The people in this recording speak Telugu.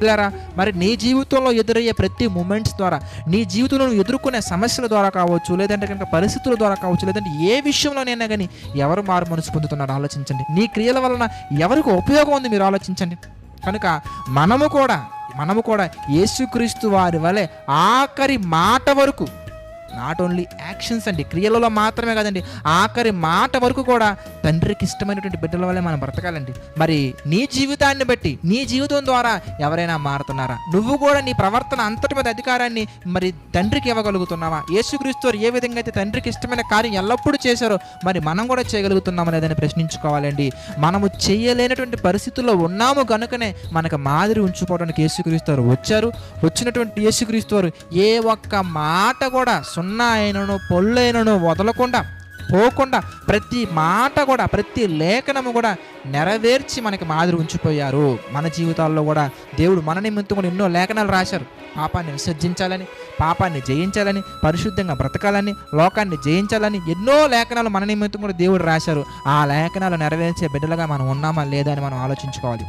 పిల్లరా, మరి నీ జీవితంలో ఎదురయ్యే ప్రతి మూమెంట్స్ ద్వారా, నీ జీవితంలో నువ్వు ఎదుర్కొనే సమస్యల ద్వారా కావచ్చు, లేదంటే కనుక పరిస్థితుల ద్వారా కావచ్చు, లేదంటే ఏ విషయంలోనైనా కానీ ఎవరు మారు మనసు పొందుతున్నారో ఆలోచించండి. నీ క్రియల వలన ఎవరికి ఉపయోగం ఉంది మీరు ఆలోచించండి. కనుక మనము కూడా యేసుక్రీస్తు వారి వలె ఆఖరి మాట వరకు, నాట్ ఓన్లీ యాక్షన్స్ అండి, క్రియలలో మాత్రమే కాదండి, ఆఖరి మాట వరకు కూడా తండ్రికి ఇష్టమైనటువంటి బిడ్డల వల్లే మనం బ్రతకాలండి. మరి నీ జీవితాన్ని బట్టి, నీ జీవితం ద్వారా ఎవరైనా మారుతున్నారా? నువ్వు కూడా నీ ప్రవర్తన అంతటి మీద అధికారాన్ని మరి తండ్రికి ఇవ్వగలుగుతున్నావా? యేసుక్రీస్తు వారు ఏ విధంగా అయితే తండ్రికి ఇష్టమైన కార్యం ఎల్లప్పుడూ చేశారో మరి మనం కూడా చేయగలుగుతున్నామా లేదని ప్రశ్నించుకోవాలండి. మనము చేయలేనటువంటి పరిస్థితుల్లో ఉన్నాము కనుకనే మనకు మాదిరి ఉంచుకోవడానికి యేసుక్రీస్తు వారు వచ్చారు. వచ్చినటువంటి యేసుక్రీస్తు వారు ఏ ఒక్క మాట కూడా సున్నా అయినను పొల్లైనను వదలకుండా పోకుండా ప్రతి మాట కూడా, ప్రతి లేఖనము కూడా నెరవేర్చి మనకి మాదిరి ఉంచిపోయారు. మన జీవితాల్లో కూడా దేవుడు మన నిమిత్తం కూడా ఎన్నో లేఖనాలు రాశారు. పాపాన్ని విసర్జించాలని, పాపాన్ని జయించాలని, పరిశుద్ధంగా బ్రతకాలని, లోకాన్ని జయించాలని ఎన్నో లేఖనాలు మన నిమిత్తం కూడా దేవుడు రాశారు. ఆ లేఖనాలు నెరవేర్చే బిడ్డలుగా మనం ఉన్నామా లేదా అని మనం ఆలోచించుకోవాలి.